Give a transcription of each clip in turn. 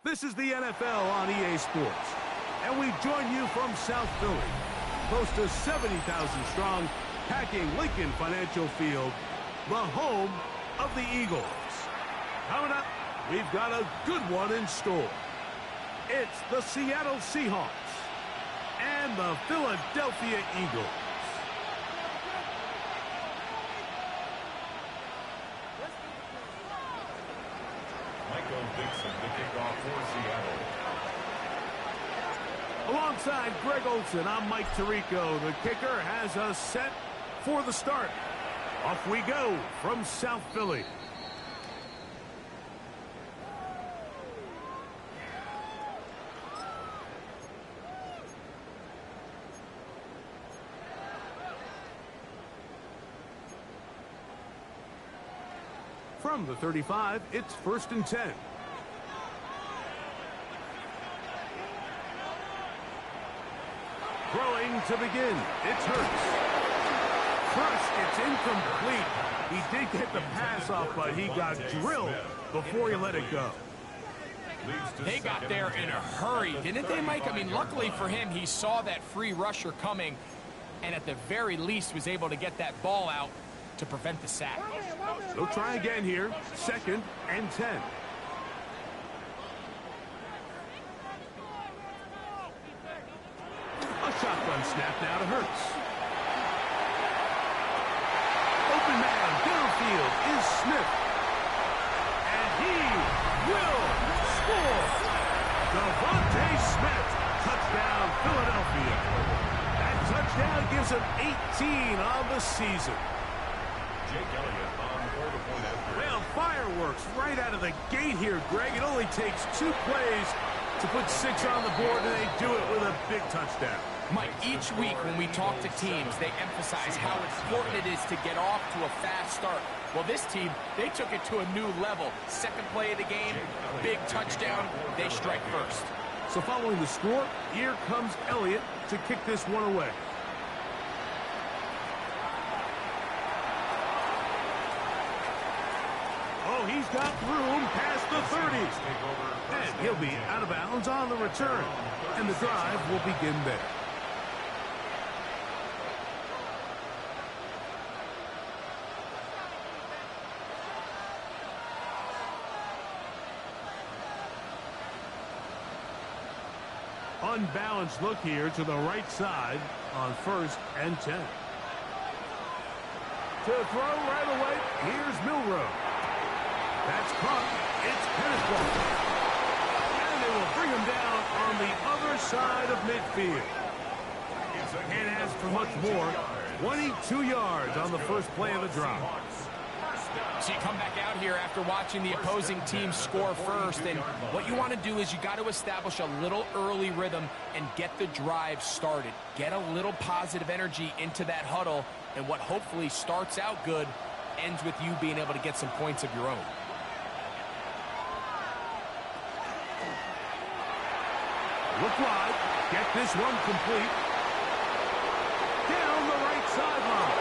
This is the NFL on EA Sports, and we join you from South Philly, close to 70,000 strong, packing Lincoln Financial Field, the home of the Eagles. Coming up, we've got a good one in store. It's the Seattle Seahawks and the Philadelphia Eagles. Alongside Greg Olson, I'm Mike Tirico. The kicker has us set for the start. Off we go from South Philly. From the 35, it's 1st and 10. Throwing to begin, it's Hurts. First, it's incomplete. He did get the pass off, but he got drilled before he let it go. They got there in a hurry, didn't they, Mike? I mean, luckily for him, he saw that free rusher coming, and at the very least was able to get that ball out to prevent the sack. They'll try again here, 2nd and 10. A shotgun snap now to Hurts. Open man downfield is Smith. And he will score. Devontae Smith, touchdown Philadelphia. That touchdown gives him 18 on the season. Well, fireworks right out of the gate here, Greg. It only takes 2 plays to put 6 on the board, and they do it with a big touchdown. Mike, each week when we talk to teams, they emphasize how important it is to get off to a fast start. Well, this team, they took it to a new level. 2nd play of the game, big touchdown, they strike first. So following the score, here comes Elliott to kick this one away. Oh, he's got room past the 30. And he'll be out of bounds on the return. And the drive will begin there. Unbalanced look here to the right side on 1st and 10. To throw right away, here's Milroe. That's caught. It's Kenneth Walker. And they will bring him down on the other side of midfield. Can't ask for much more. 22 yards on the first play of the drive. So you come back out here after watching the opposing team score first, and what you want to do is you got to establish a little early rhythm and get the drive started. Get a little positive energy into that huddle, and what hopefully starts out good ends with you being able to get some points of your own. Look wide. Get this one complete. Down the right sideline.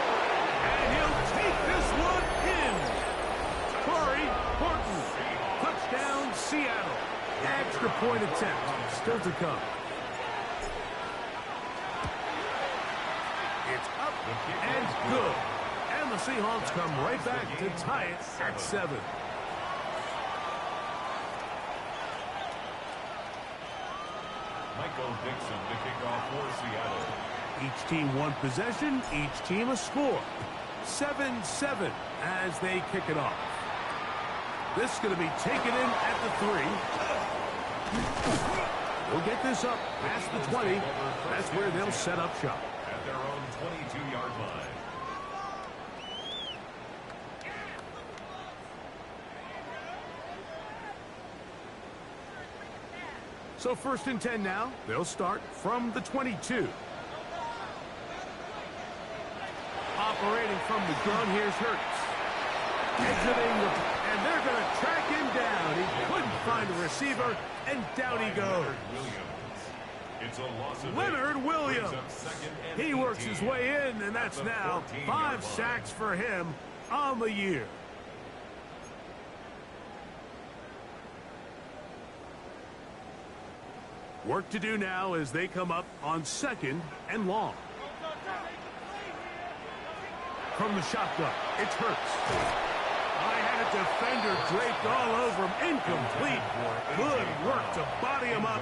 And he'll take this one in. Corey Horton. Touchdown, Seattle. Extra point attempt. Still to come. It's up and good. And the Seahawks come right back to tie it at 7. Dixon to kick off for Seattle. Each team one possession, each team a score. 7-7 as they kick it off. This is going to be taken in at the 3. We'll get this up past the 20. That's where they'll set up shop. At their own 22-yard line. So 1st and 10 now. They'll start from the 22. Operating from the gun, here's Hurts. Exiting, and they're going to track him down. He couldn't find a receiver, and down he goes. Leonard Williams. He works his way in, and that's now 5 sacks for him on the year. Work to do now as they come up on 2nd and long. From the shotgun, it's Hurts. I had a defender draped all over him. Incomplete. Good work to body him up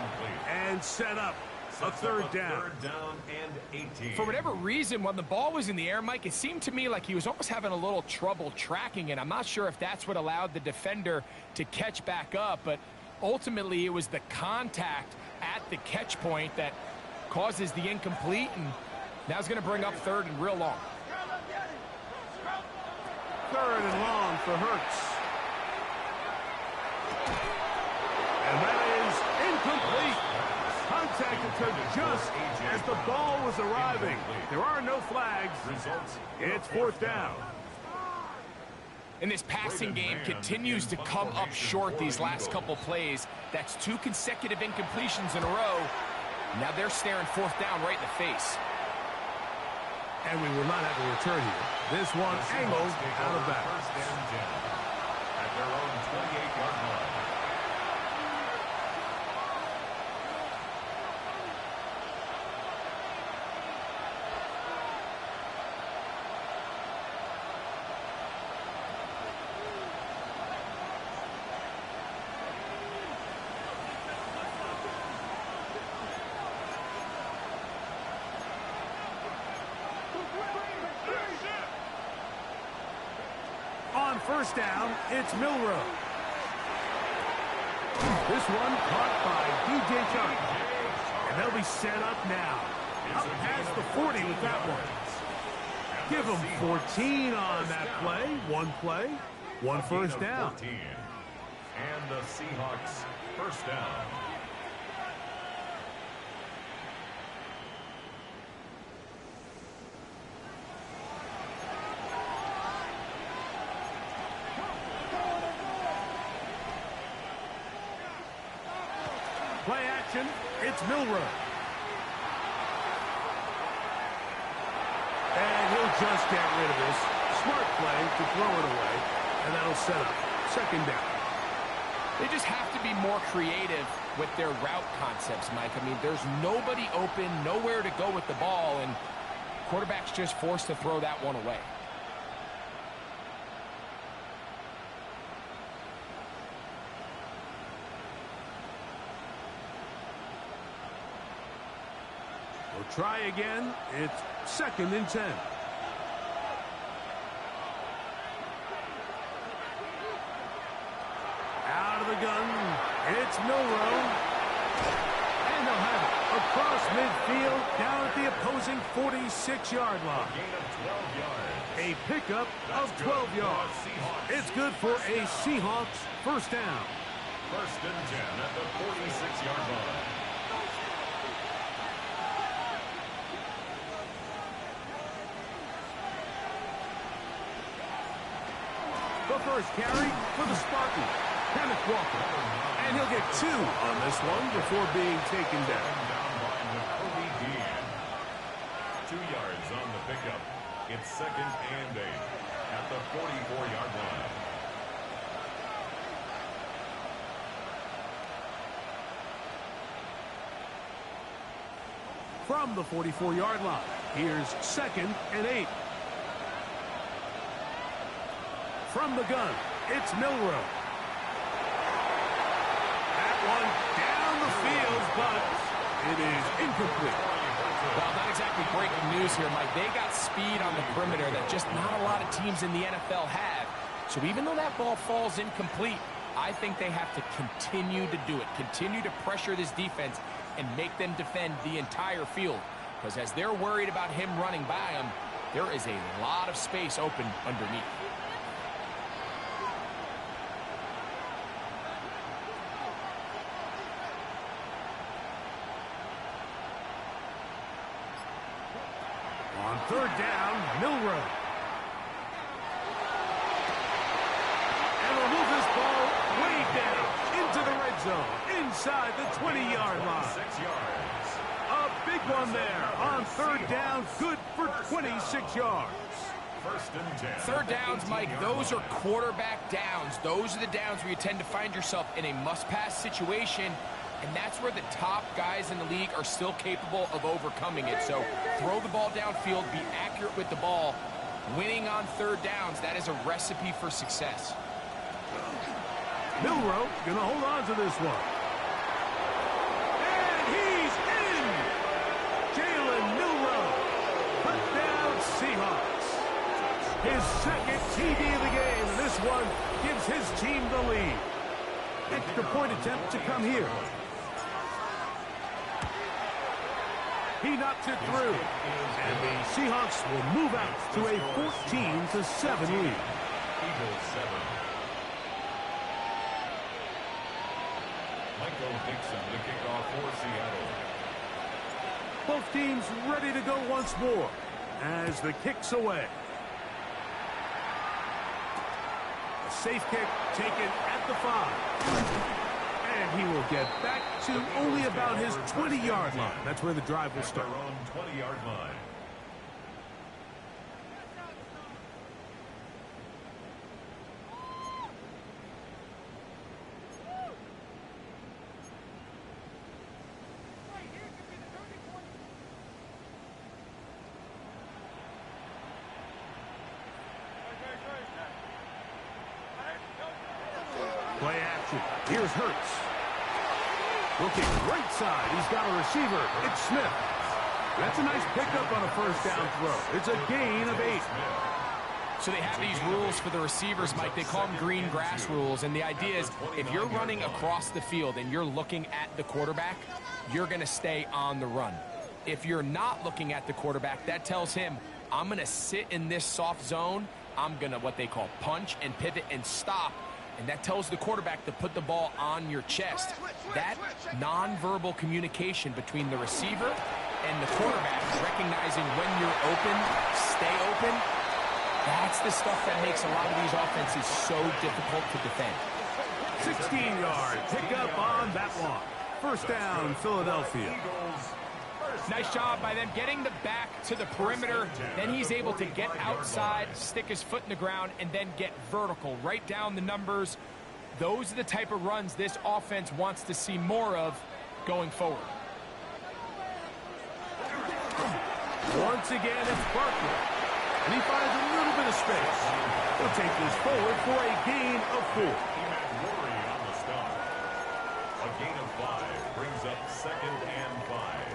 and set up a third down. Third down and 18. For whatever reason, when the ball was in the air, Mike, it seemed to me like he was almost having a little trouble tracking it. I'm not sure if that's what allowed the defender to catch back up, but ultimately it was the contact at the catch point that causes the incomplete, and now it's going to bring up 3rd and real long. 3rd and long for Hurts. And that is incomplete. Contact occurred just as the ball was arriving. There are no flags. It's 4th down. And this passing game continues to come up short these last couple plays. That's 2 consecutive incompletions in a row. Now they're staring 4th down right in the face. And we will not have a return here. This one angled out of bounds. First and 10 at their own 28-yard line. On 1st down, it's Milroe. This one caught by D.J. Chark. And they'll be set up now. Up past the 40 with that one. Give them 14 on that play, one first down. 14. And the Seahawks first down. Play action, it's Milroe. And he'll just get rid of this. Smart play to throw it away, and that'll set up 2nd down. They just have to be more creative with their route concepts, Mike. I mean, there's nobody open, nowhere to go with the ball, and quarterback's just forced to throw that one away. We'll try again. It's 2nd and 10. Out of the gun. It's Milroe. And they'll have it across midfield down at the opposing 46-yard line. Gain of 12 yards. A pickup of 12 yards. It's good for a Seahawks first down. First and 10 at the 46-yard line. The first carry for the Spartans, Kenneth Walker. And he'll get 2 on this one before being taken down. Down by Nakobe Dean. 2 yards on the pickup. It's 2nd and 8 at the 44-yard line. From the 44-yard line, here's 2nd and 8. From the gun, it's Milroe. That one down the field, but it is incomplete. Well, not exactly breaking news here, Mike. They got speed on the perimeter that just not a lot of teams in the NFL have. So even though that ball falls incomplete, I think they have to continue to do it. Continue to pressure this defense and make them defend the entire field. Because as they're worried about him running by them, there is a lot of space open underneath. On 3rd down, Milroe. And they'll move this ball way down into the red zone, inside the 20-yard line. 6 yards. A big one there on 3rd down, good for 26 yards. First and 10. 3rd downs, Mike, those are quarterback downs. Those are the downs where you tend to find yourself in a must-pass situation. and that's where the top guys in the league are still capable of overcoming it. So throw the ball downfield, be accurate with the ball. Winning on third downs, that is a recipe for success. Milroe gonna hold on to this one. And he's in! Jalen Milroe, touchdown Seahawks. His second TD of the game, and this one gives his team the lead. Extra point attempt to come here. He knocks it through. And the Seahawks will move out to a 14-7 lead. Eagles 7. Michael Dixon to kick off for Seattle. Both teams ready to go once more as the kick's away. A safe kick taken at the 5. And he will get back to only about his 20-yard line. That's where the drive will start. Their own 20-yard line. Play action. Here's Hurts. Looking right side. He's got a receiver. It's Smith. That's a nice pickup on a first down throw. It's a gain of 8. So they have these rules for the receivers, Mike. They call them green grass rules. And the idea is if you're running across the field and you're looking at the quarterback, you're going to stay on the run. If you're not looking at the quarterback, that tells him, I'm going to sit in this soft zone. I'm going to what they call punch and pivot and stop. And that tells the quarterback to put the ball on your chest. That nonverbal communication between the receiver and the quarterback, recognizing when you're open, stay open, that's the stuff that makes a lot of these offenses so difficult to defend. 16-yard pickup on that one. First down, Philadelphia. Nice job by them getting the back to the perimeter. Then he's able to get outside, stick his foot in the ground, and then get vertical. Right down the numbers. Those are the type of runs this offense wants to see more of going forward. Once again, it's Barkley. And he finds a little bit of space. He'll take this forward for a gain of 4. He met Rory on the stop. A gain of 5 brings up 2nd and 5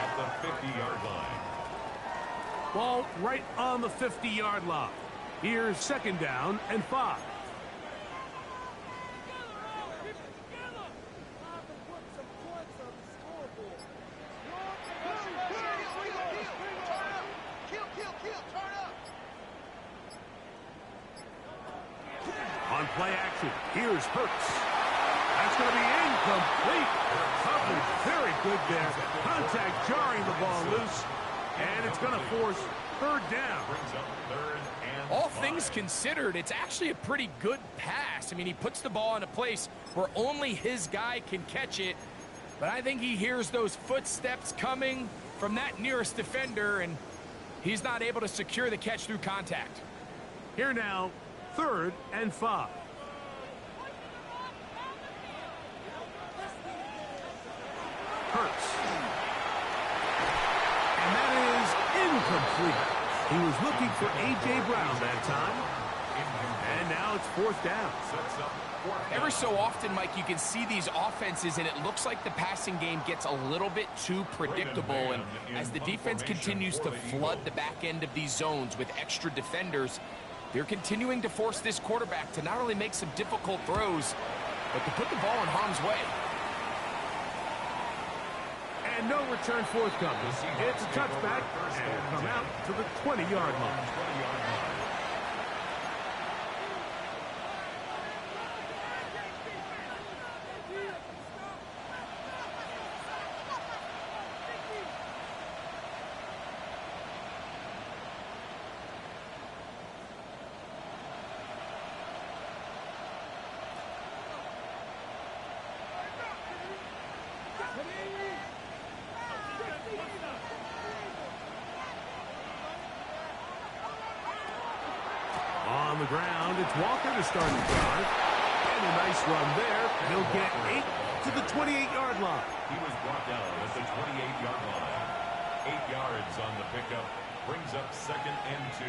at the 50-yard line. Ball right on the 50-yard line. Here's 2nd down and 5. On play action, here's Hurts. That's going to be incomplete. Coverage very good there. Contact jarring the ball loose. And it's going to force 3rd down. All things considered, it's actually a pretty good pass. I mean, he puts the ball in a place where only his guy can catch it. But I think he hears those footsteps coming from that nearest defender, and he's not able to secure the catch through contact. Here now, 3rd and 5. Hurts. And that is incomplete. He was looking for A.J. Brown that time. And now it's 4th down. Every so often, Mike, you can see these offenses, and it looks like the passing game gets a little bit too predictable. And as the defense continues to flood the back end of these zones with extra defenders, they're continuing to force this quarterback to not only make some difficult throws, but to put the ball in harm's way. And no return forthcoming. It's a touchback, and will come out to the 20-yard line. On the ground, it's Walker to start the drive. And a nice run there. He'll get 8 to the 28-yard line. He was brought down at the 28-yard line. 8 yards on the pickup. Brings up 2nd and 2.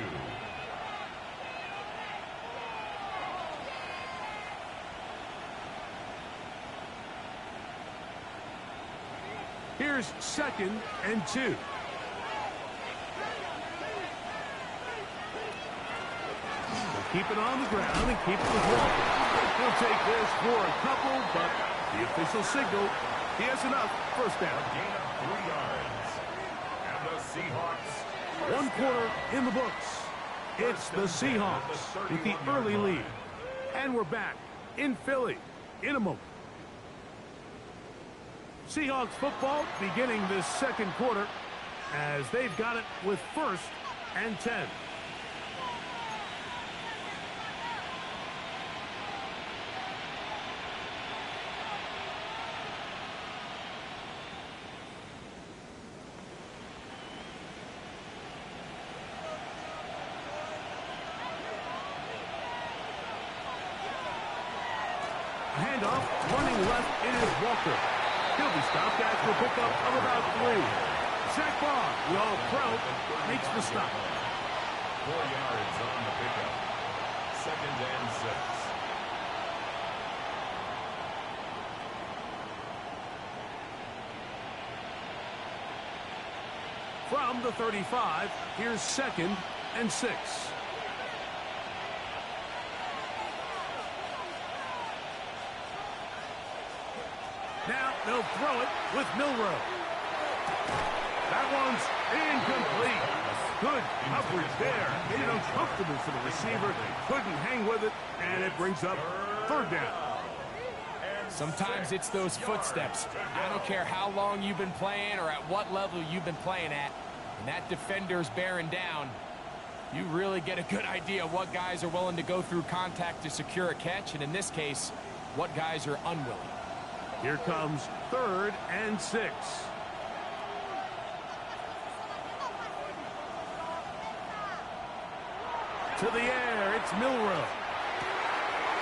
Here's 2nd and 2. Keep it on the ground and keep it with Walker. He'll take this for a couple, but the official signal, he has enough. First down. A gain of 3 yards. And the Seahawks. 1 quarter in the books. It's the Seahawks with the early lead. And we're back in Philly in a moment. Seahawks football beginning this 2nd quarter as they've got it with 1st and 10. Handoff, running left, it is Walker. He'll be stopped after a pickup of about 3. Zach Barr, the All-Pro, makes the stop. 4 yards on the pickup. 2nd and 6. From the 35, here's 2nd and 6. Now they'll throw it with Milroe. That one's incomplete. Good coverage there. Made it uncomfortable for the receiver. Couldn't hang with it, and it brings up 3rd down. Sometimes it's those footsteps. I don't care how long you've been playing or at what level you've been playing at. When that defender's bearing down, you really get a good idea of what guys are willing to go through contact to secure a catch, and in this case, what guys are unwilling. Here comes 3rd and 6. To the air, it's Milroe.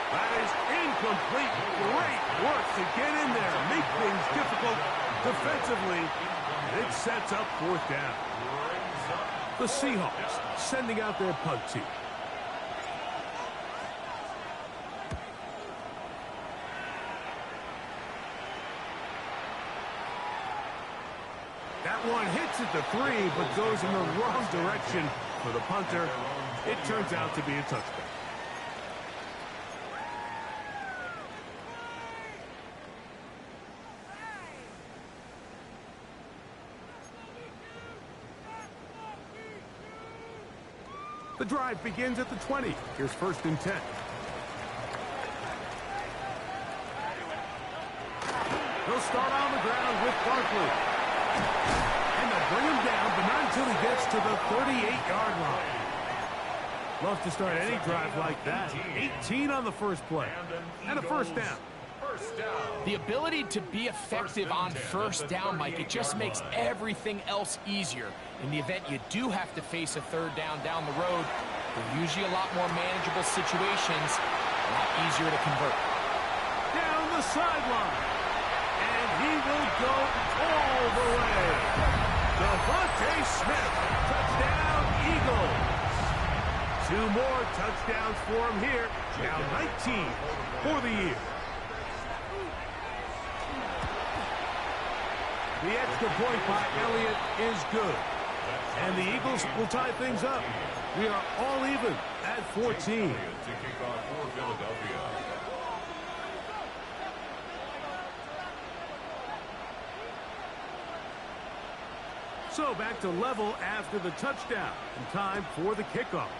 That is incomplete. Great work to get in there, make things difficult defensively. And it sets up 4th down. The Seahawks sending out their punt team. That one hits at the 3, but goes in the wrong direction for the punter. It turns out to be a touchdown. The drive begins at the 20. Here's 1st and 10. He'll start on the ground with Barkley. And they'll bring him down, but not until he gets to the 38-yard line. Love to start any drive like that. 18 on the first play. And a 1st down. The ability to be effective on 1st down, Mike, it just makes everything else easier. In the event you do have to face a 3rd down the road, they're usually a lot more manageable situations, a lot easier to convert. Down the sideline. And he will go all the way. Devontae Smith, touchdown Eagles. 2 more touchdowns for him here. Now 19 for the year. The extra point by Elliott is good. And the Eagles will tie things up. We are all even at 14. To kick off for Philadelphia. So back to level after the touchdown. And time for the kickoff.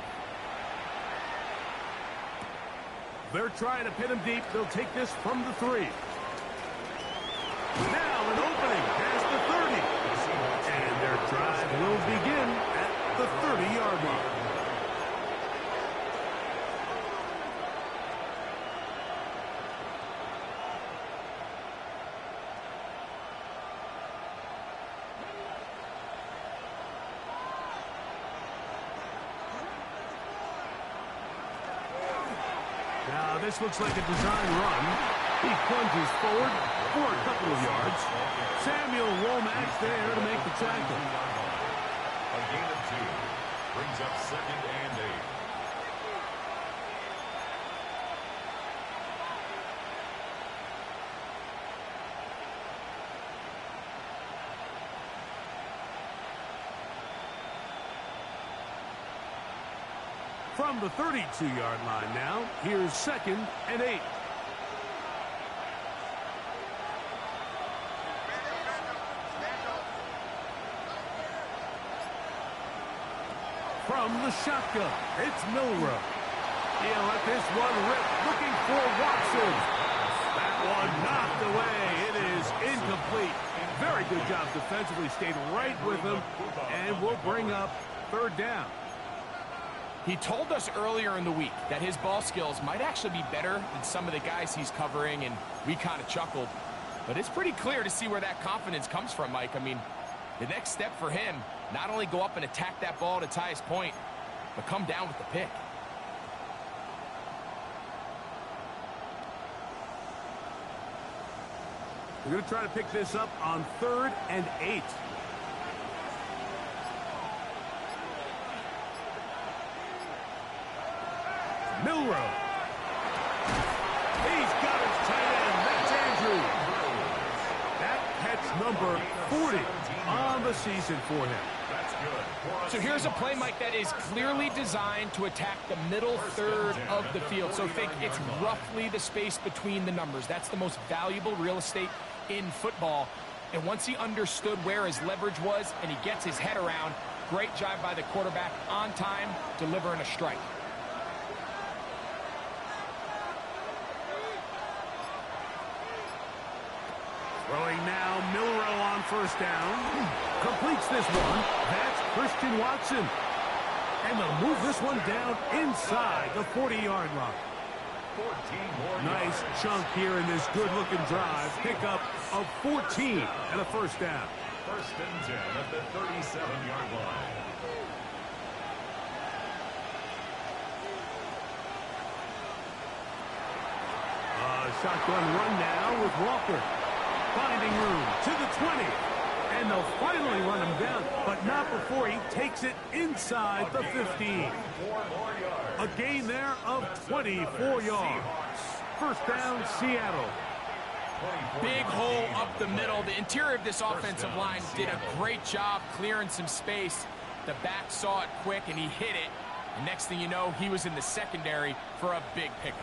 They're trying to pin him deep. They'll take this from the 3. Now an opening past the 30. And their drive will begin at the 30-yard line. Now this looks like a design run. He plunges forward. for a couple of yards. Samuel Womack there to make the tackle. A gain of 2 brings up 2nd and 8. From the 32-yard line now, here's 2nd and 8. From the shotgun, it's Milrow. He'll let this one rip, looking for Watson. That one knocked away. It is incomplete. Very good job defensively. Stayed right with him, and will bring up 3rd down. He told us earlier in the week that his ball skills might actually be better than some of the guys he's covering, and we kind of chuckled. But it's pretty clear to see where that confidence comes from, Mike. I mean, the next step for him, not only go up and attack that ball at its highest point, but come down with the pick. We're going to try to pick this up on 3rd and 8. Milrow. He's got his tight end. That's Andrew. That catch number 40 on the season for him. That's good. So here's a play, Mike, that is clearly designed to attack the middle third of the field. So think it's roughly the space between the numbers. That's the most valuable real estate in football. And once he understood where his leverage was and he gets his head around, great job by the quarterback on time, delivering a strike. Throwing now, Milrow on 1st down. Completes this one. That's Christian Watson. And they'll move this one down inside the 40-yard line. 14 more Nice yards. chunk here in this good-looking drive. Pickup of 14 and a 1st down. 1st and 10 at the 37-yard line. Shotgun run now with Walker. Finding room to the 20. And they'll finally run him down, but not before he takes it inside the 15. A gain there of 24 yards. 1st down, Seattle. Big hole up the middle. The interior of this offensive line did a great job clearing some space. The back saw it quick, and he hit it. And next thing you know, he was in the secondary for a big pickup.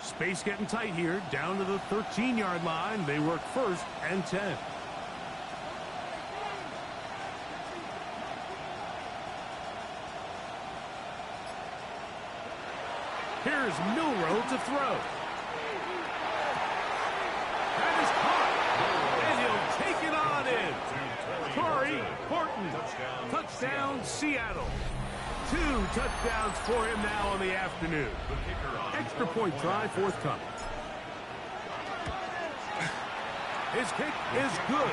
Space getting tight here, down to the 13-yard line. They work 1st and 10. Here's Milrow to throw. That is caught. And he'll take it on in. Corey Horton. Touchdown, Seattle. 2 touchdowns for him now on the afternoon. Extra point try forthcoming. His kick is good.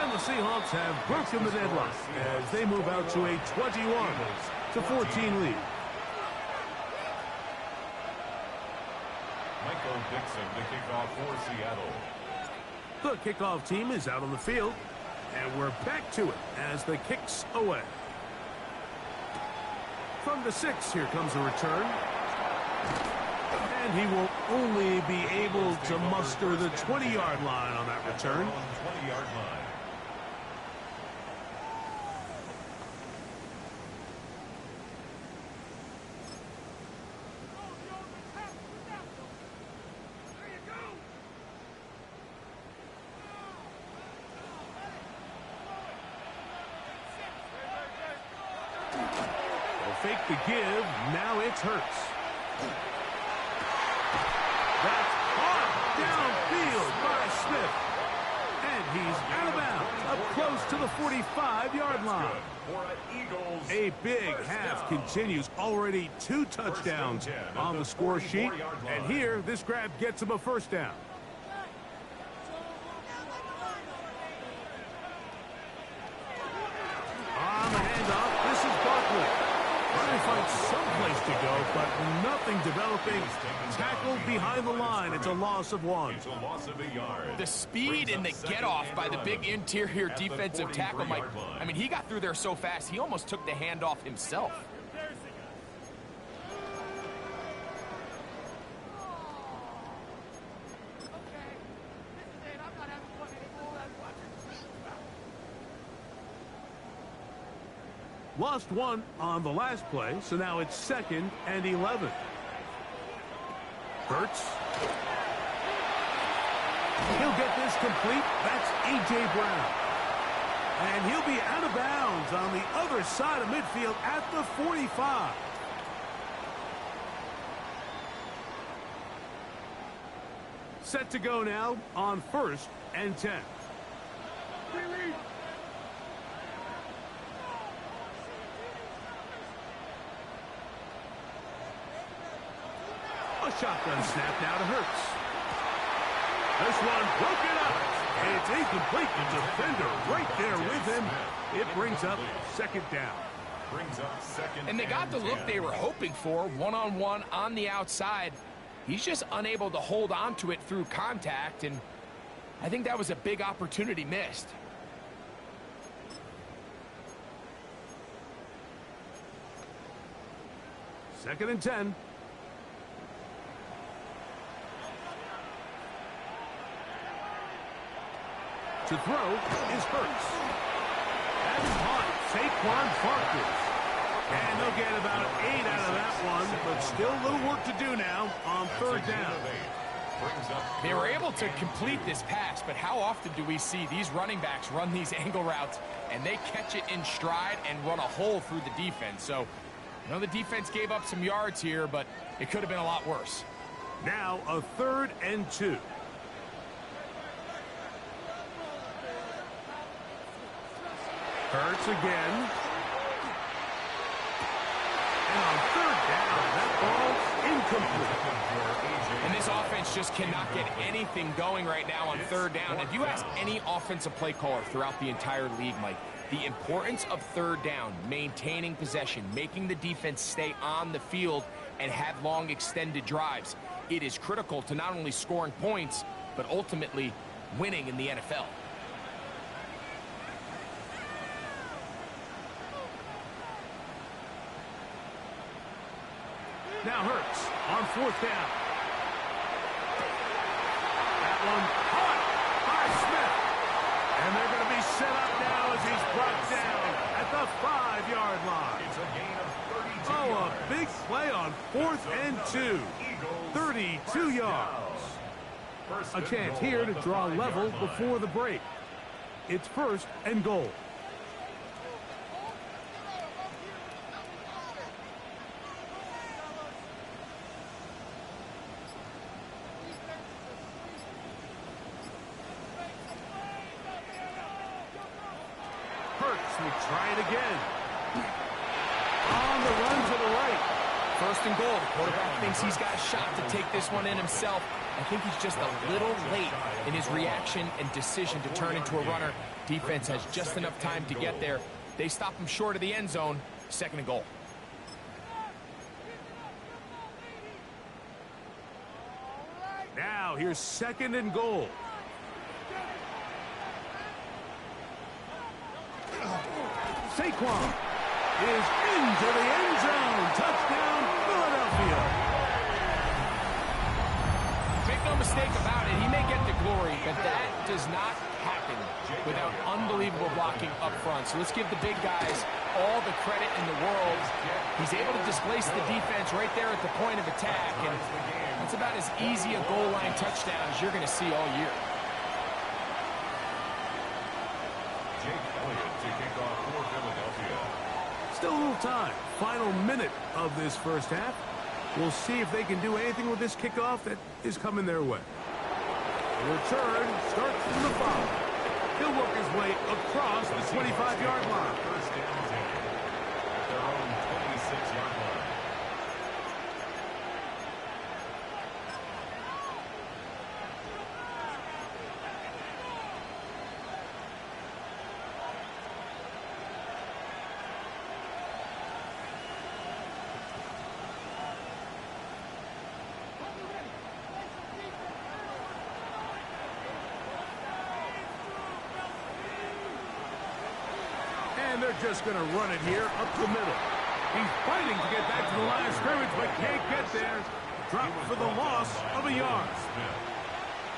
And the Seahawks have broken the deadlock as they move out to a 21-14 lead. Michael Dixon to kick off for Seattle. The kickoff team is out on the field. And we're back to it as the kick's away. From the 6, here comes the return. And he will only be able to muster the 20-yard line on that return. 20-yard line. Fake the give. Now it's Hurts. That's hard downfield by Smith. And he's out of bounds, up close to the 45-yard line. A big half continues. Already 2 touchdowns on the score sheet. And here, this grab gets him a 1st down. On the handoff, this is Barkley. showing someplace to go, but nothing developing. Tackled behind the line. It's a loss of 1. It's a loss of a yard. The speed and the get-off by the big interior defensive tackle, Mike. I mean, he got through there so fast, he almost took the handoff himself. Lost 1 on the last play, so now it's 2nd and 11. Hurts. He'll get this complete. That's A.J. Brown. And he'll be out of bounds on the other side of midfield at the 45. Set to go now on 1st and 10. A shotgun snap now to Hurts. This one broken up. It's incomplete. The defender right there with him. It brings up 2nd down. And they got the look they were hoping for, one-on-one on the outside. He's just unable to hold on to it through contact, and I think that was a big opportunity missed. Second and 10. To throw is Hurts. That is caught. Saquon Barkley. And they'll get about 8 out of that one, but still a little work to do now on 3rd down. They were able to complete this pass, but how often do we see these running backs run these angle routes and they catch it in stride and run a hole through the defense? So, I know the defense gave up some yards here, but it could have been a lot worse. Now a 3rd and 2. Hurts again. And on 3rd down, that ball's incomplete. And this offense just cannot get anything going right now on 3rd down. If you ask any offensive play caller throughout the entire league, Mike, the importance of 3rd down, maintaining possession, making the defense stay on the field and have long extended drives, it is critical to not only scoring points, but ultimately winning in the NFL. Now Hurts on 4th down. That one caught by Smith. And they're going to be set up now as he's brought down at the 5-yard line. It's a gain of 32 Oh, yards. a big play on 4th and 2. 32 yards. A chance here to draw level before the break. It's 1st and goal. Will try it again. On the run to the right. 1st and goal. The quarterback thinks he's got a shot to take this one in himself. I think he's just a little late in his reaction and decision to turn into a runner. Defense has just enough time to get there. They stop him short of the end zone. 2nd and goal. Now here's 2nd and goal. Saquon is into the end zone. Touchdown, Philadelphia. Make no mistake about it, he may get the glory, but that does not happen without unbelievable blocking up front. So let's give the big guys all the credit in the world. He's able to displace the defense right there at the point of attack, and that's about as easy a goal line touchdown as you're going to see all year. Still a little time. Final minute of this 1st half. We'll see if they can do anything with this kickoff that is coming their way. The return starts from the 5. He'll work his way across the 25-yard line. 1st and 10. At their own 26-yard line. they're just going to run it here up the middle. He's fighting to get back to the line of scrimmage, but can't get there. Drop for the loss of a yard.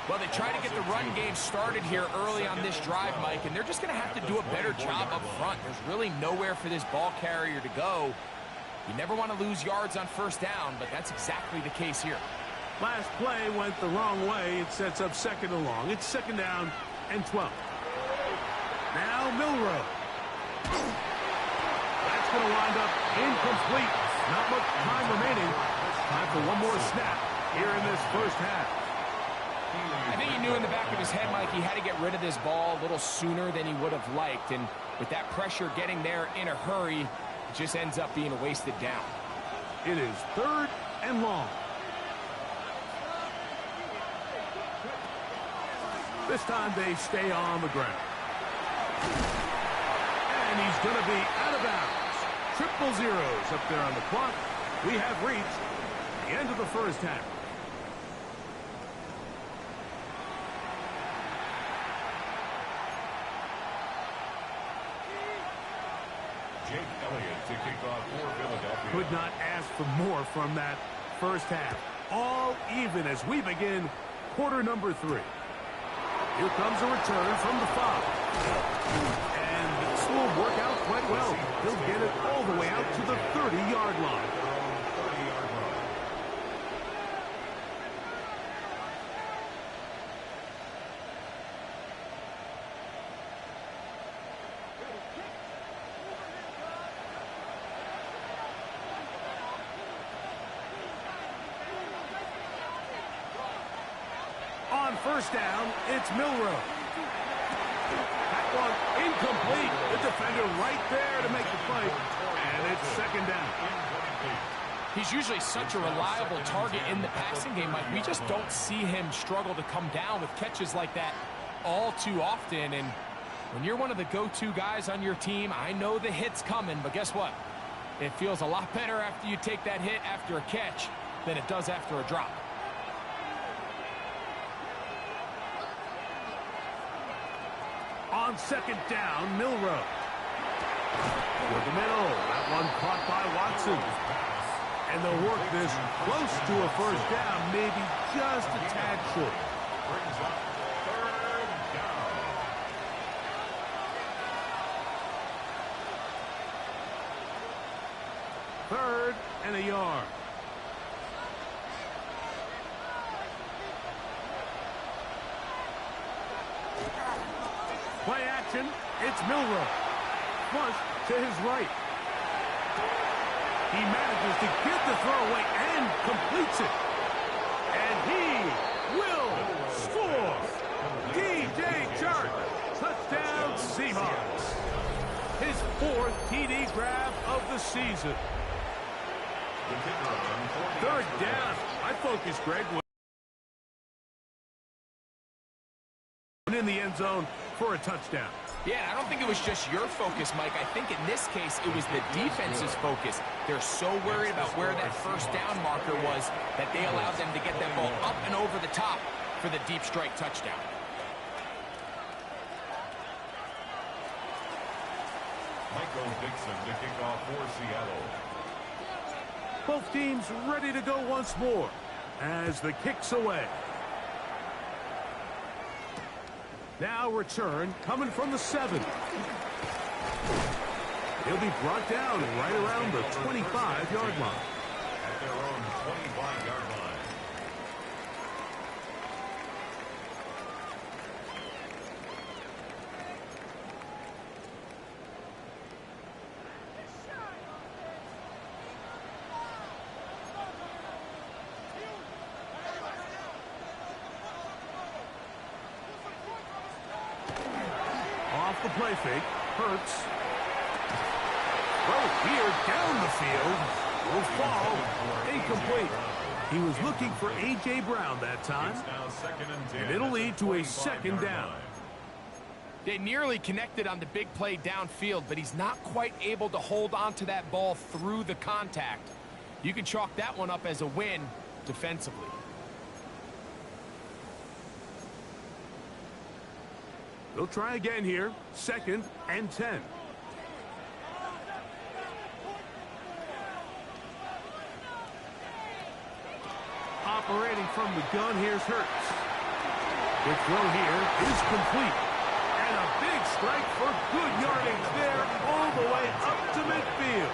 Well, they try to get the run game started here early on this drive, Mike, and they're just going to have to do a better job up front. There's really nowhere for this ball carrier to go. You never want to lose yards on first down, but that's exactly the case here. Last play went the wrong way. It sets up second and long. It's second down and 12. Now Milroe. That's going to wind up incomplete. Not much time remaining. Time for one more snap here in this first half. I think he knew in the back of his head, Mike, he had to get rid of this ball a little sooner than he would have liked. And with that pressure getting there in a hurry, it just ends up being a wasted down. It is third and long. This time they stay on the ground. And he's going to be out of bounds. Triple zeros up there on the clock. We have reached the end of the first half. Jake Elliott to kick off for Philadelphia. Could not ask for more from that first half. All even as we begin quarter number 3. Here comes a return from the 5. And this will work out quite well. He'll get it all the way out to the 30-yard line. On first down, it's Milroe. That one incomplete. The defender right there to make the play. And it's second down. He's usually such a reliable target in the passing game, Mike. We just don't see him struggle to come down with catches like that all too often. And when you're one of the go-to guys on your team, I know the hit's coming, but guess what? It feels a lot better after you take that hit after a catch than it does after a drop. On second down, Milroe. For the middle. That one caught by Watson. And they'll work this close to a first down, maybe just a tad short. Brings up third down. Third and a yard. Play action. It's Milroe. Flush to his right. He manages to get the throw away and completes it. And he will score. DJ Chark. Touchdown Seahawks. His 4th TD grab of the season. Third down. I focus, Greg, in the end zone for a touchdown. Yeah, I don't think it was just your focus, Mike. I think in this case, it was the defense's focus. They're so worried about where that first down marker was that they allowed them to get that ball up and over the top for the deep strike touchdown. Michael Dixon to kick off for Seattle. Both teams ready to go once more as the kick's away. Now return coming from the 7. He'll be brought down right around the 25-yard line. At their own 25-yard line. Off the play fake, Hurts. Throw here down the field. Will fall. Incomplete. He was looking for A.J. Brown that time. And it'll lead to a second down. They nearly connected on the big play downfield, but he's not quite able to hold on to that ball through the contact. You can chalk that one up as a win defensively. They'll try again here. Second and 10. Operating from the gun, here's Hurts. The throw here is complete. And a big strike for good yardage there all the way up to midfield.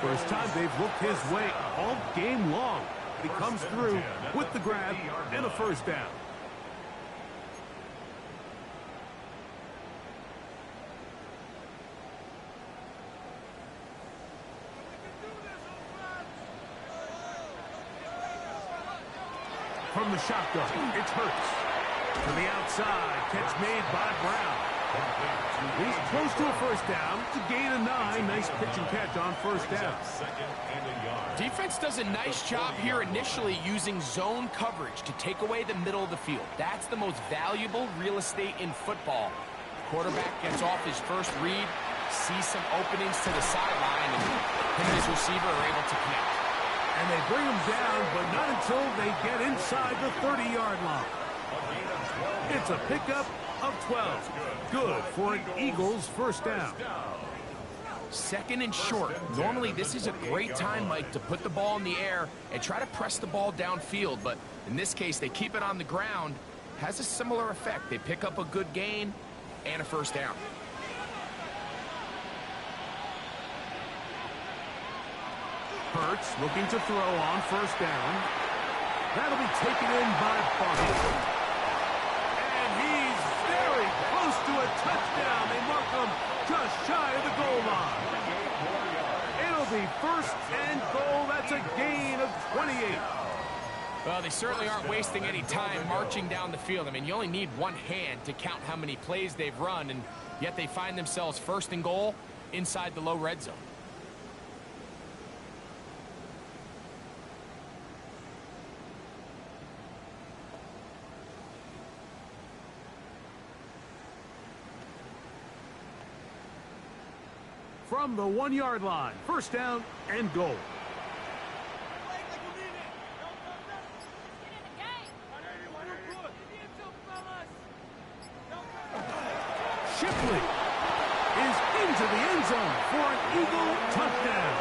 First time they've looked his way all game long. He comes through with the grab and a first down. From the shotgun, it's Hurts. To the outside, catch made by Brown. He's close to a first down to gain a 9. Nice pitch and catch on first down. Defense does a nice job here initially using zone coverage to take away the middle of the field. That's the most valuable real estate in football. Quarterback gets off his first read, sees some openings to the sideline, and him and his receiver are able to connect. And they bring him down, but not until they get inside the 30-yard line. It's a pickup of 12. Good for an Eagles first down. Second and short. Normally, this is a great time, Mike, to put the ball in the air and try to press the ball downfield. But in this case, they keep it on the ground. Has a similar effect. They pick up a good gain and a first down. Hurts looking to throw on first down. That'll be taken in by Barkley. And he's very close to a touchdown. They mark him just shy of the goal line. It'll be first and goal. That's a gain of 28. Well, they certainly aren't wasting any time marching down the field. I mean, you only need one hand to count how many plays they've run, and yet they find themselves first and goal inside the low red zone. From the 1-yard line, first down and goal. Shipley is into the end zone for an Eagle touchdown.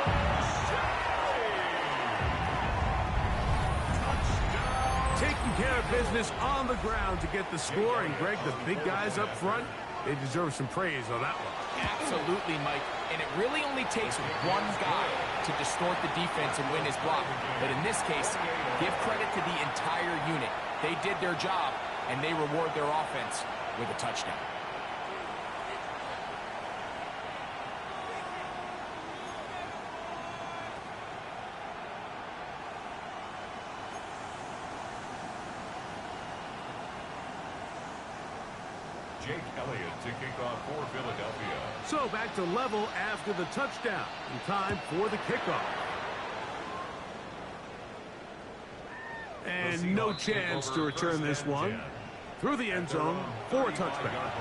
Taking care of business on the ground to get the score. And, Greg, the big guys up front, they deserve some praise on that one. Absolutely, Mike. And it really only takes one guy to distort the defense and win his block. But in this case, give credit to the entire unit. They did their job, and they reward their offense with a touchdown. Jake Elliott to kick off for Philadelphia. So back to level after the touchdown. In time for the kickoff. And no chance to return this one. Through the end zone for a touchback.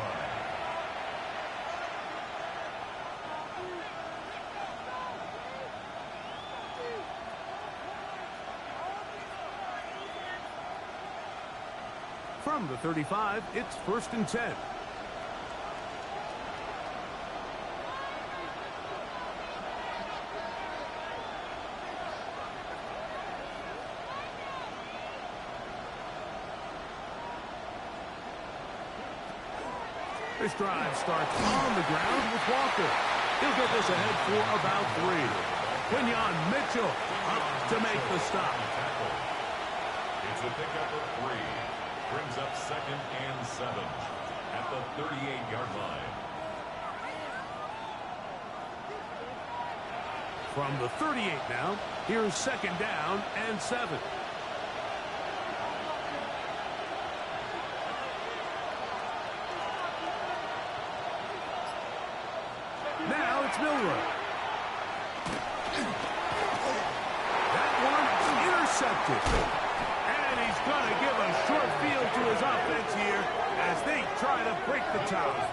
From the 35, it's first and 10. This drive starts on the ground with Walker. He'll get this ahead for about 3. Quinyon Mitchell up to make the stop. It's a pickup of 3. Brings up second and 7 at the 38-yard line. From the 38 now, here's second down and 7. Now it's Milroe. That one intercepted. And he's going to give a short field to his offense here as they try to break the tie.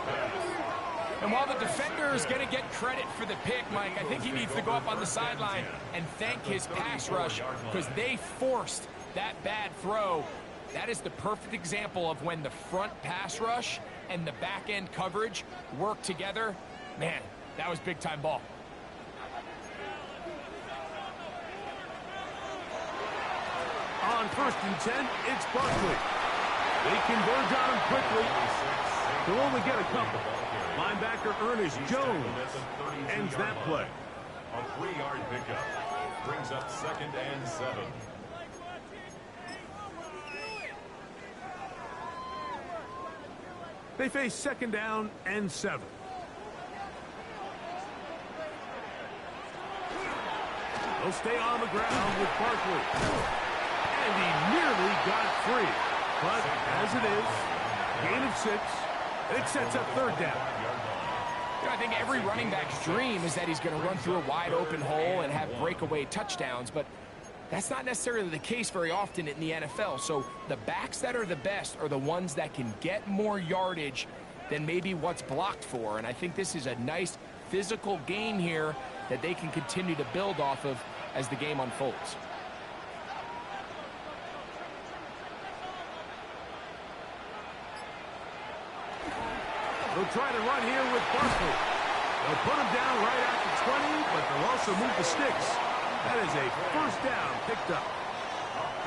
And while the defender is going to get credit for the pick, Mike, I think he needs to go up on the sideline and thank his pass rush because they forced that bad throw. That is the perfect example of when the front pass rush and the back end coverage work together. Man, that was big-time ball. first and 10, it's Barkley. They converge on him quickly. He'll only get a couple. Linebacker Ernest Jones ends that play. A 3-yard pickup brings up 2nd and 7. They face 2nd down and 7. They'll stay on the ground with Barkley. And he nearly got free. But as it is, gain of 6, it sets up 3rd down. You know, I think every running back's dream is that he's going to run through a wide open hole and have breakaway touchdowns, but that's not necessarily the case very often in the NFL. So the backs that are the best are the ones that can get more yardage than maybe what's blocked for. And I think this is a nice physical game here that they can continue to build off of as the game unfolds. They'll try to run here with Barkley. They'll put him down right at the 20, but they'll also move the sticks. That is a 1st down picked up.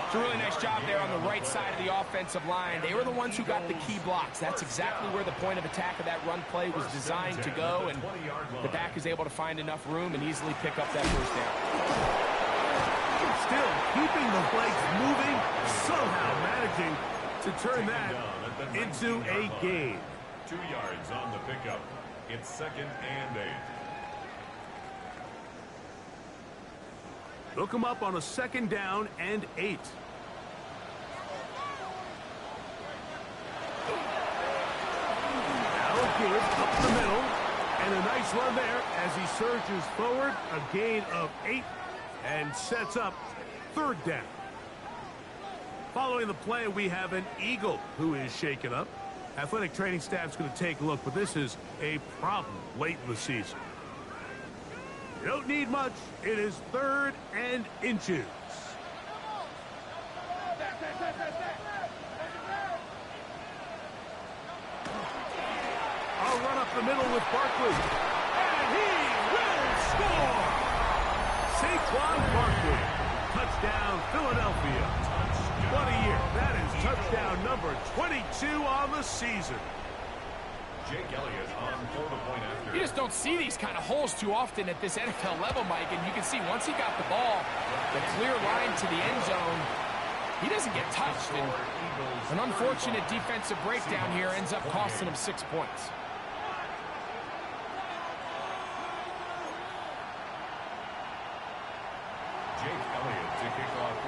It's a really nice job there on the right side of the offensive line. They were the ones who got the key blocks. That's exactly where the point of attack of that run play was designed to go, and the back is able to find enough room and easily pick up that 1st down. Still keeping the legs moving, somehow managing to turn that into a gain. 2 yards on the pickup. It's 2nd and 8. They'll come up on a 2nd down and 8. Now a give up the middle. And a nice run there as he surges forward. A gain of 8 and sets up 3rd down. Following the play, we have an Eagle who is shaken up. Athletic training staff's going to take a look, but this is a problem late in the season. You don't need much. It is 3rd and inches. I'll run up the middle with Barkley. And he will score! Saquon Barkley. Touchdown, Philadelphia. What a year. That is touchdown number 22 on the season. Jake Elliott on for the point after. You just don't see these kind of holes too often at this NFL level, Mike, and you can see once he got the ball, the clear line to the end zone, he doesn't get touched. And an unfortunate defensive breakdown here ends up costing him 6 points.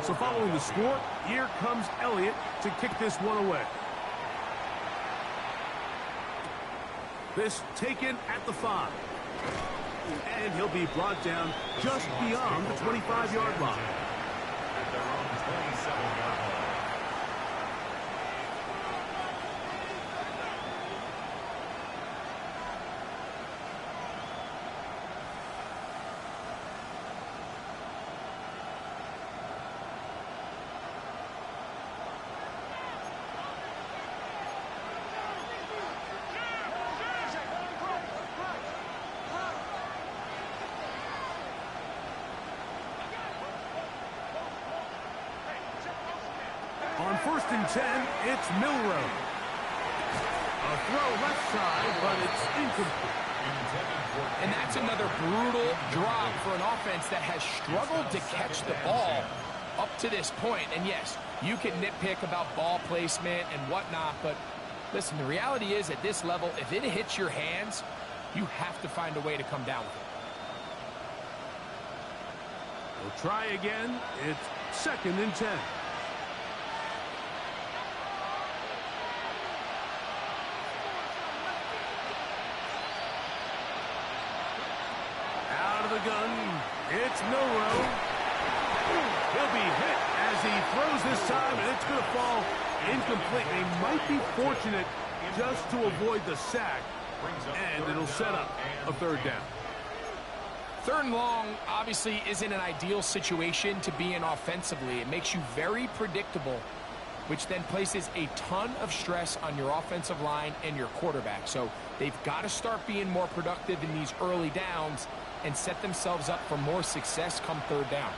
So following the score, here comes Elliott to kick this one away. This taken at the 5. And he'll be brought down just beyond the 25-yard line. At their own 27-yard line. On 1st and 10, it's Milrow. A throw left side, but it's incomplete. And that's another brutal drop for an offense that has struggled to catch the ball up to this point. And yes, you can nitpick about ball placement and whatnot, but listen, the reality is at this level, if it hits your hands, you have to find a way to come down with it. We'll try again. It's 2nd and 10. The gun. It's Milrow. He'll be hit as he throws this time, and it's going to fall incomplete. They might be fortunate just to avoid the sack, and it'll set up a 3rd down. 3rd and long obviously isn't an ideal situation to be in offensively. It makes you very predictable, which then places a ton of stress on your offensive line and your quarterback. So they've got to start being more productive in these early downs and set themselves up for more success come 3rd down.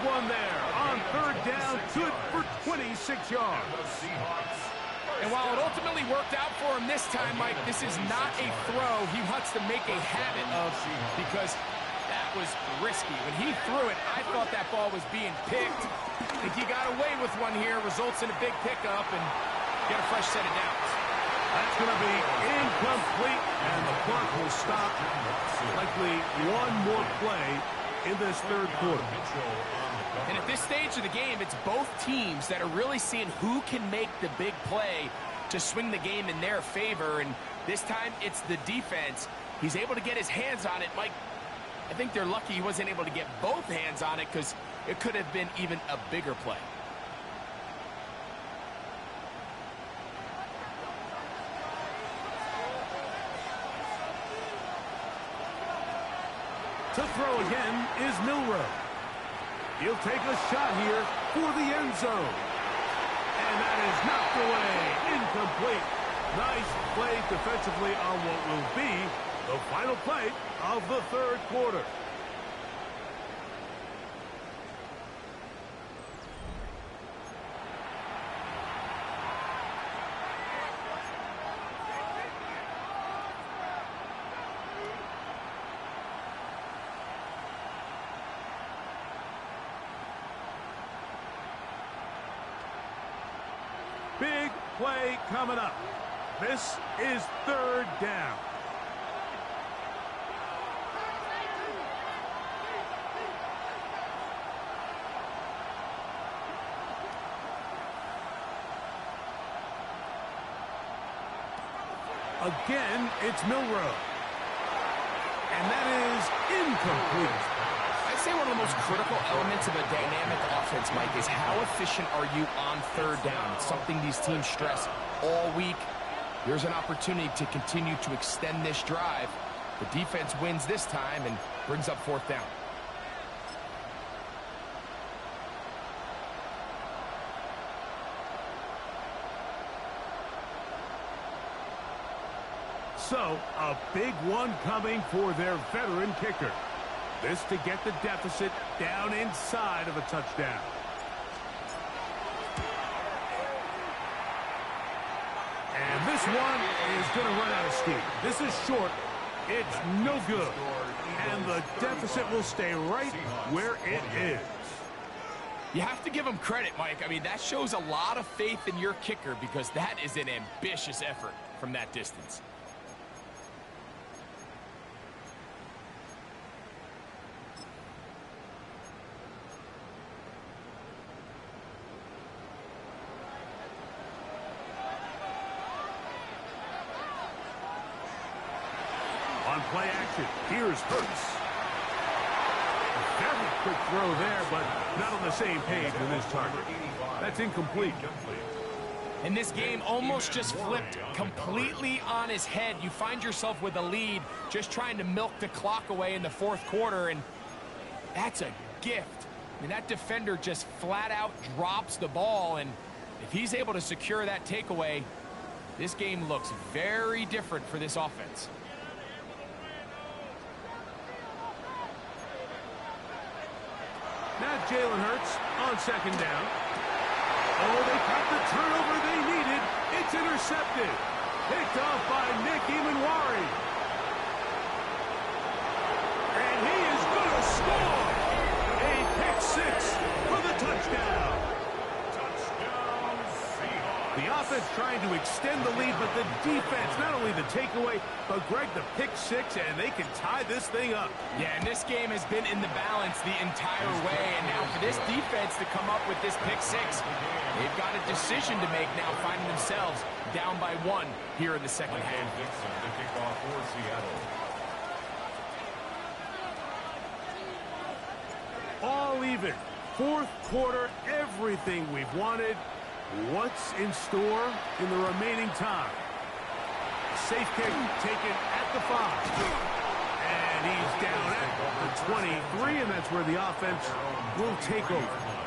one there on third down, good for 26 yards. And while it ultimately worked out for him this time, Mike, this is not a throw he wants to make a habit of because that was risky. When he threw it, I thought that ball was being picked. I think he got away with one here, results in a big pickup, and get a fresh set of downs. That's going to be incomplete, and the clock will stop. Likely one more play in this third quarter. And at this stage of the game, it's both teams that are really seeing who can make the big play to swing the game in their favor. And this time, it's the defense. He's able to get his hands on it. Mike, I think they're lucky he wasn't able to get both hands on it because it could have been even a bigger play. To throw again is Milroe. He'll take a shot here for the end zone. And that is knocked away. Incomplete. Nice play defensively on what will be the final play of the third quarter. Big play coming up. This is third down. Again, it's Milroe. And that is incomplete. I'd say one of the most critical elements of a dynamic offense, Mike, is how efficient are you on third down. It's something these teams stress all week. Here's an opportunity to continue to extend this drive. The defense wins this time and brings up fourth down. So, a big one coming for their veteran kicker. This to get the deficit down inside of a touchdown. And this one is going to run out of steam. This is short. It's no good. And the deficit will stay right where it is. You have to give him credit, Mike. I mean, that shows a lot of faith in your kicker because that is an ambitious effort from that distance. On play action, here's Hurts. Very quick throw there, but not on the same page with his target. That's incomplete. And this game almost just flipped completely on his head. You find yourself with a lead, just trying to milk the clock away in the fourth quarter, and that's a gift. I mean, that defender just flat out drops the ball, and if he's able to secure that takeaway, this game looks very different for this offense. Now Jalen Hurts on second down. Oh, they got the turnover they needed. It's intercepted. Picked off by Nick Emanwari. And he is going to score. A pick six for the touchdown. Touchdown, Seahawks. The offense trying to extend the lead, but the defense, not only the takeaway, but Greg, the pick six, and they can tie this thing up. Yeah, and this game has been in the balance the entire way, and now for this defense to come up with this pick six, they've got a decision to make now, finding themselves down by one here in the second half. Dixon to kick off for Seattle. All even. Fourth quarter, everything we've wanted. What's in store in the remaining time? Safe kick taken at the 5. And he's down at the 23, and that's where the offense will take over.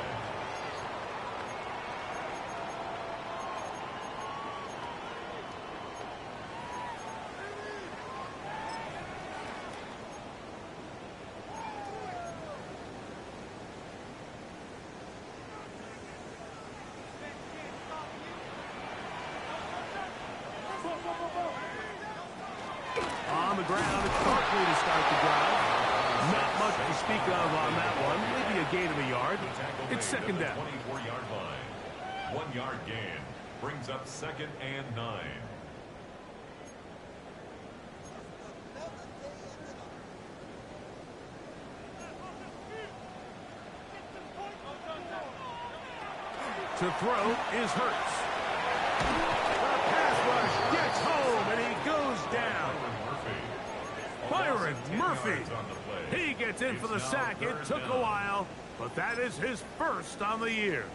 on the ground. It's Barkley to start the drive. Not much to speak of on that one. Maybe a gain of a yard. It's second down. 24-yard line. 1 yard gain. Brings up second and 9. To throw is Hurts. The pass rush gets home, and he goes down. Byron Murphy. He gets in for the sack. It took a while, but that is his first on the year.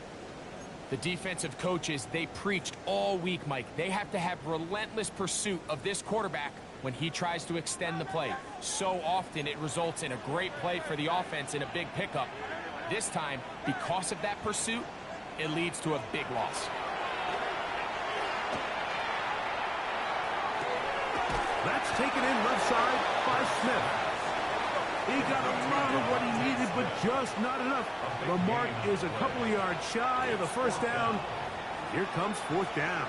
The defensive coaches, they preached all week, Mike. They have to have relentless pursuit of this quarterback when he tries to extend the play. So often it results in a great play for the offense and a big pickup. This time, because of that pursuit, it leads to a big loss. That's taken in left side by Smith. He got a lot of what he needed, but just not enough. The mark is a couple of yards shy of the first down. Here comes fourth down.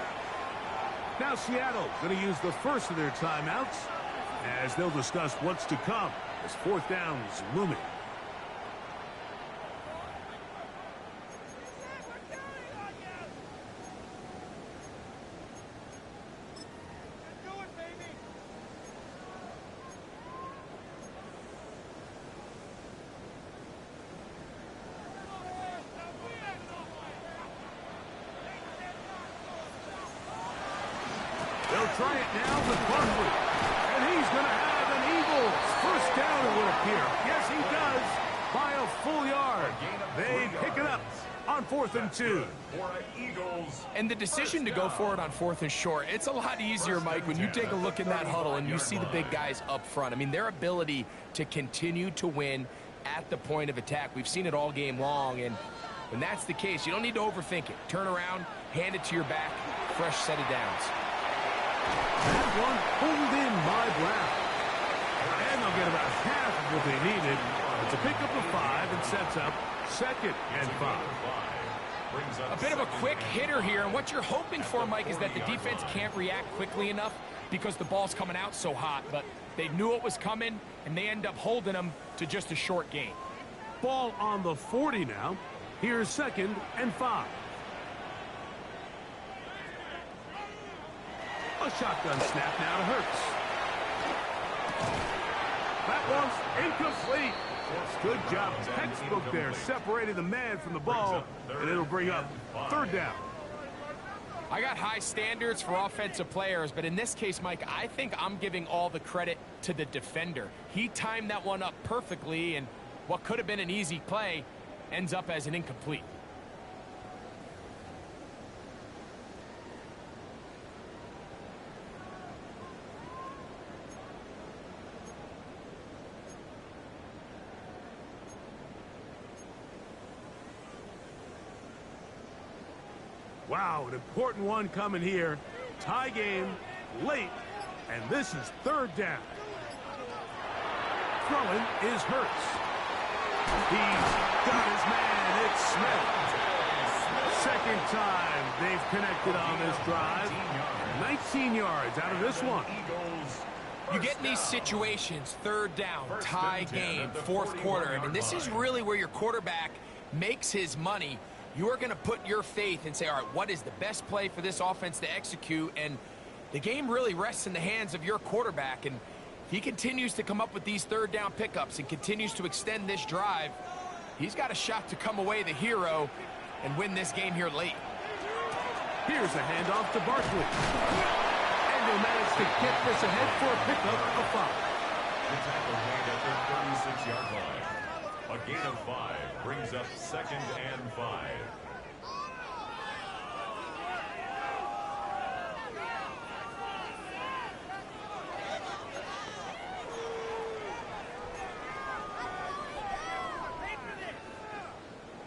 Now Seattle going to use the first of their timeouts as they'll discuss what's to come as fourth down is looming. They'll try it now with Barkley. And he's going to have an Eagles first down, it would appear. Yes, he does, by a full yard. They pick it up on 4th and 2. And the decision to go for it on 4th and short, it's a lot easier, Mike, when you take a look in that huddle and you see the big guys up front. I mean, their ability to continue to win at the point of attack. We've seen it all game long, and when that's the case, you don't need to overthink it. Turn around, hand it to your back, fresh set of downs. That one pulled in by Brown. And they'll get about half of what they needed. It's a pickup of 5 and sets up 2nd and 5. A bit of a quick hitter here, and what you're hoping for, Mike, is that the defense can't react quickly enough because the ball's coming out so hot. But they knew it was coming, and they end up holding them to just a short gain. Ball on the 40 now. Here's 2nd and 5. A shotgun snap now to Hurts. That one's incomplete. Good job. Textbook there, separating the man from the ball, and it'll bring up 3rd down. I got high standards for offensive players, but in this case, Mike, I think I'm giving all the credit to the defender. He timed that one up perfectly, and what could have been an easy play ends up as an incomplete. Wow, an important one coming here. Tie game, late, and this is 3rd down. Throwing is Hurts. He's got his man. It's Smith. 2nd time they've connected on this drive. 19 yards out of this one. You get in these situations, 3rd down, tie game, 4th quarter. I mean, this is really where your quarterback makes his money. You're going to put your faith and say, all right, what is the best play for this offense to execute? And the game really rests in the hands of your quarterback. And if he continues to come up with these 3rd down pickups and continues to extend this drive, he's got a shot to come away the hero and win this game here late. Here's a handoff to Barkley. And they'll manage to get this ahead for a pickup of 5. The tackle made at the 36-yard line. A gain of 5 brings up 2nd and 5.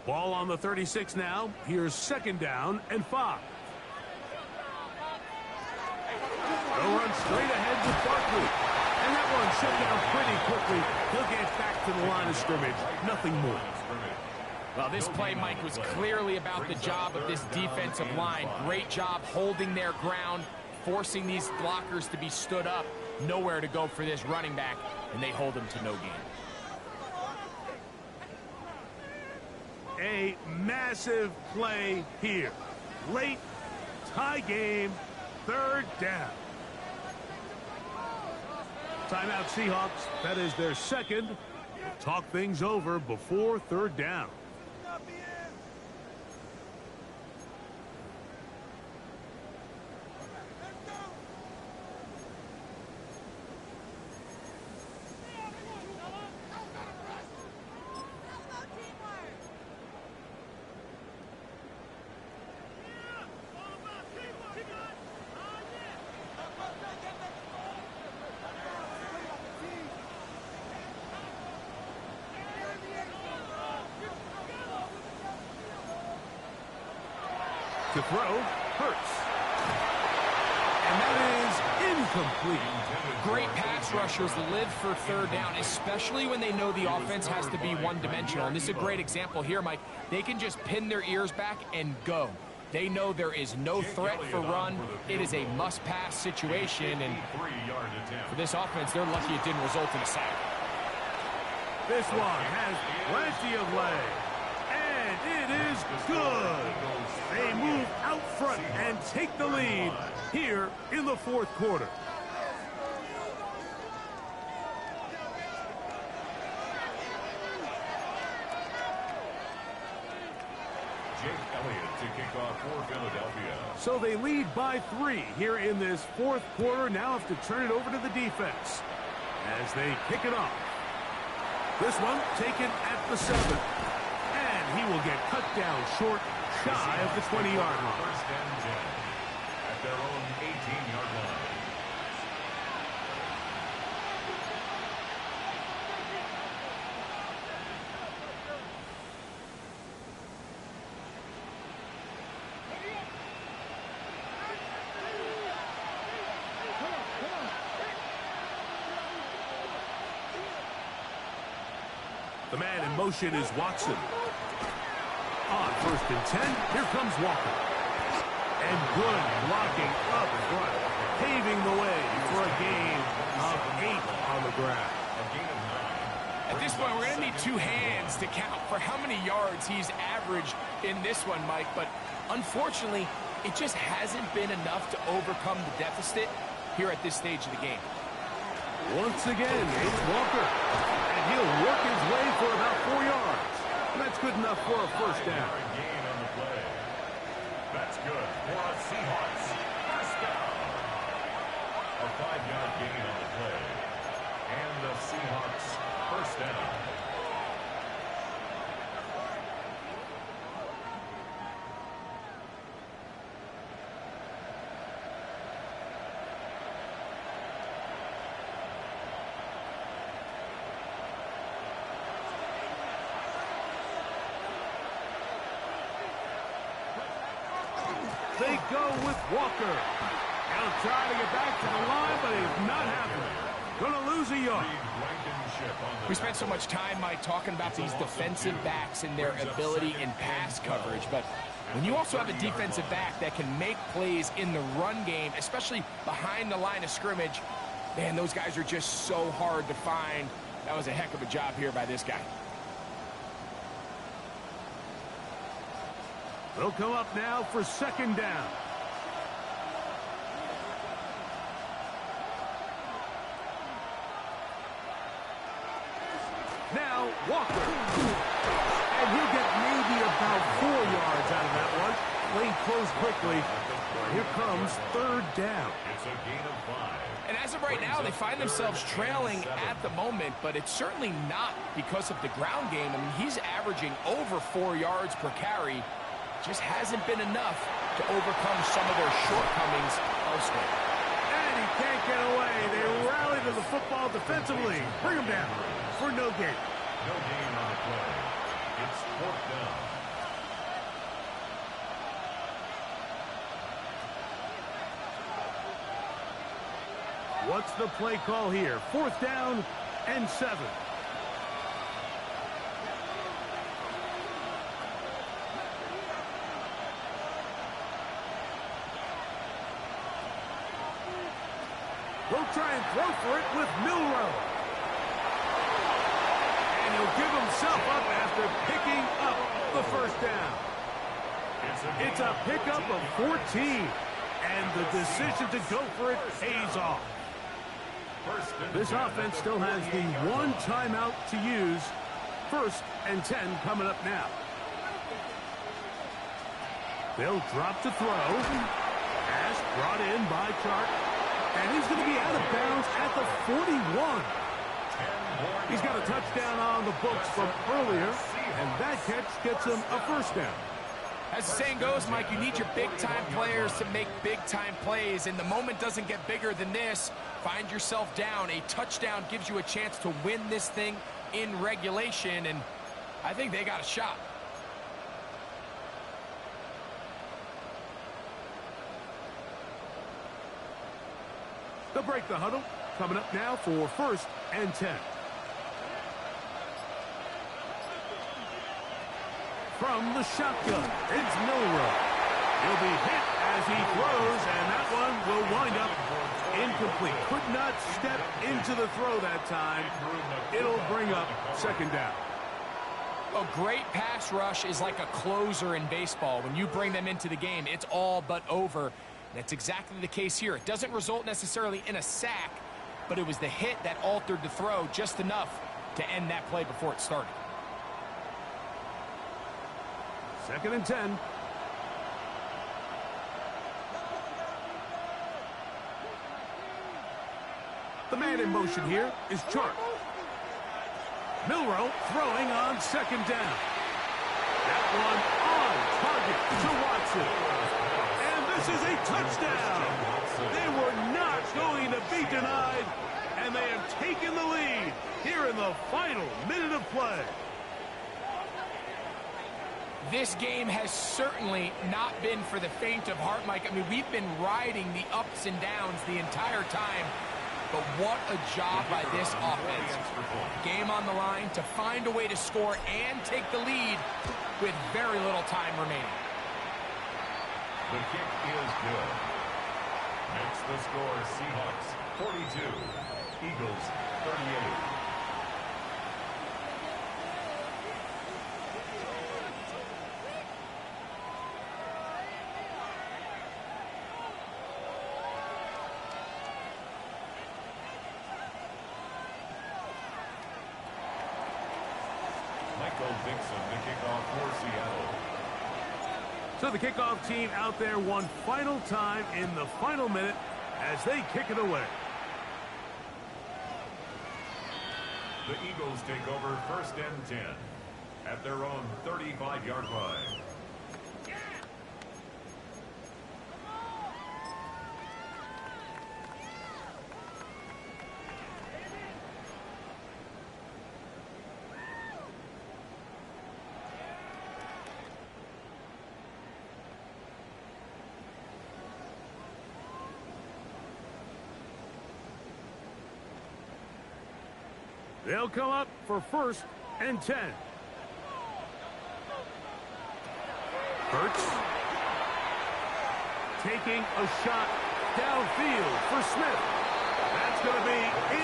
Ball on the 36 now. Here's 2nd down and 5. They'll run straight ahead with Barkley. And that one shut down pretty quickly. He'll get back to the line of scrimmage. Nothing more. Well, this play, Mike, was clearly about the job of this defensive line. Great job holding their ground, forcing these blockers to be stood up. Nowhere to go for this running back, and they hold him to no gain. A massive play here. Late, tie game, 3rd down. Timeout Seahawks. That is their second. We'll talk things over before 3rd down. To throw, Hurts. And that is incomplete. Great pass rushers live for 3rd down, especially when they know the offense has to be one-dimensional. And this is a great example here, Mike. They can just pin their ears back and go. They know there is no threat for run. It is a must-pass situation, and for this offense, they're lucky it didn't result in a sack. This one has plenty of leg. And it is good. They move out front and take the lead here in the 4th quarter. Jake Elliott to kick off for Philadelphia. So they lead by 3 here in this 4th quarter. Now have to turn it over to the defense as they kick it off. This one taken at the 7. And he will get cut down short, shy of the 20-yard line. 1st and 10 at their own 18-yard line. The man in motion is Watson. On 1st and 10, here comes Walker. And good blocking up front, paving the way for a gain of 8 on the ground. At this point, we're going to need 2 hands to count for how many yards he's averaged in this one, Mike. But unfortunately, it just hasn't been enough to overcome the deficit here at this stage of the game. Once again, it's Walker. And he'll work his way for about 4 yards. And that's good enough for a 1st down. Gain on the play. That's good for a Seahawks 1st down. A 5-yard gain on the play. And the Seahawks 1st down. They go with Walker. Now trying to get back to the line, but it's not happening. Gonna lose a yard. We spent so much time, Mike, talking about these defensive backs and their ability in pass coverage, but when you also have a defensive back that can make plays in the run game, especially behind the line of scrimmage, man, those guys are just so hard to find. That was a heck of a job here by this guy. They'll come up now for 2nd down. Now, Walker. And he'll get maybe about 4 yards out of that one. Lane closed quickly. Here comes 3rd down. It's a gain of 5. And as of right now, they find themselves trailing at the moment, but it's certainly not because of the ground game. I mean, he's averaging over 4 yards per carry. Just hasn't been enough to overcome some of their shortcomings elsewhere. And he can't get away. They rally to the football defensively. Bring him down for no gain. No gain on the play. It's 4th down. What's the play call here? 4th down and 7. We'll try and throw for it with Milroe. And he'll give himself up after picking up the first down. It's a pickup of 14. And the decision to go for it pays off. This offense still has the one timeout to use. 1st and 10 coming up now. They'll drop to throw. Pass brought in by Clark. And he's going to be out of bounds at the 41. He's got a touchdown on the books from earlier. And that catch gets him a first down. As the saying goes, Mike, you need your big-time players to make big-time plays, and the moment doesn't get bigger than this. Find yourself down. A touchdown gives you a chance to win this thing in regulation, and I think they got a shot. They'll break the huddle. Coming up now for 1st and 10. From the shotgun, it's Milroe. He'll be hit as he throws, and that one will wind up incomplete. Could not step into the throw that time. It'll bring up 2nd down. A great pass rush is like a closer in baseball. When you bring them into the game, it's all but over. That's exactly the case here. It doesn't result necessarily in a sack, but it was the hit that altered the throw just enough to end that play before it started. 2nd and 10. The man in motion here is Chark. Milroe throwing on 2nd down. That one on target to Watson. And this is a touchdown. They were not going to be denied, and they have taken the lead here in the final minute of play. This game has certainly not been for the faint of heart, Mike. I mean, we've been riding the ups and downs the entire time, but what a job by this offense. Game on the line to find a way to score and take the lead with very little time remaining. The kick is good. Makes the score Seahawks 42, Eagles 38. So the kickoff team out there one final time in the final minute as they kick it away. The Eagles take over 1st and 10 at their own 35-yard line. They'll come up for 1st and 10. Hurts taking a shot downfield for Smith. That's going to be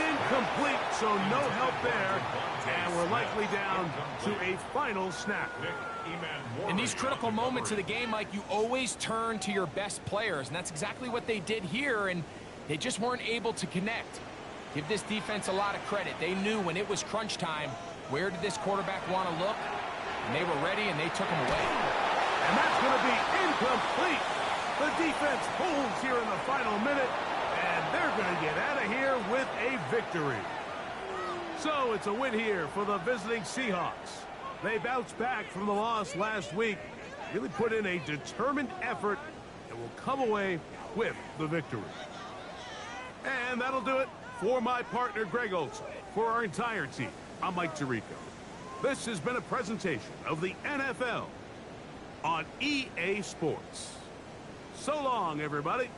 incomplete, so no help there. And we're likely down to a final snap. In these critical moments of the game, Mike, you always turn to your best players, and that's exactly what they did here, and they just weren't able to connect. Give this defense a lot of credit. They knew when it was crunch time, where did this quarterback want to look? And they were ready, and they took him away. And that's going to be incomplete. The defense holds here in the final minute, and they're going to get out of here with a victory. So it's a win here for the visiting Seahawks. They bounced back from the loss last week, really put in a determined effort, and will come away with the victory. And that'll do it for my partner, Greg Olson. For our entire team, I'm Mike Tirico. This has been a presentation of the NFL on EA Sports. So long, everybody.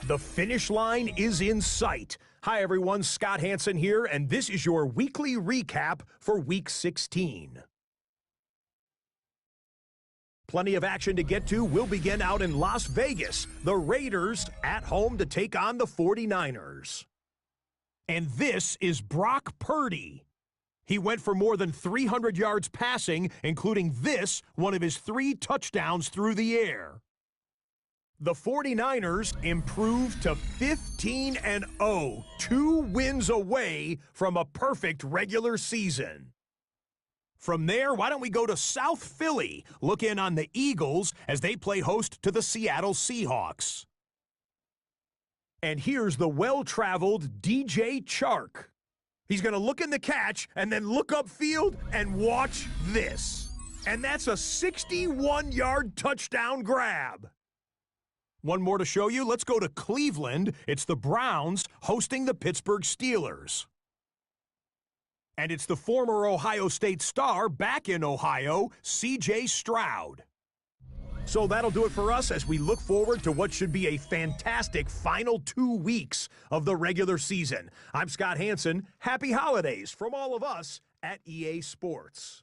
The finish line is in sight. Hi, everyone. Scott Hansen here, and this is your weekly recap for Week 16. Plenty of action to get to. We'll begin out in Las Vegas. The Raiders at home to take on the 49ers. And this is Brock Purdy. He went for more than 300 yards passing, including this, one of his 3 touchdowns through the air. The 49ers improved to 15-0, 2 wins away from a perfect regular season. From there, why don't we go to South Philly, look in on the Eagles as they play host to the Seattle Seahawks. And here's the well-traveled DJ Chark. He's going to look in the catch and then look upfield and watch this. And that's a 61-yard touchdown grab. One more to show you. Let's go to Cleveland. It's the Browns hosting the Pittsburgh Steelers. And it's the former Ohio State star back in Ohio, C.J. Stroud. So that'll do it for us as we look forward to what should be a fantastic final 2 weeks of the regular season. I'm Scott Hansen. Happy holidays from all of us at EA Sports.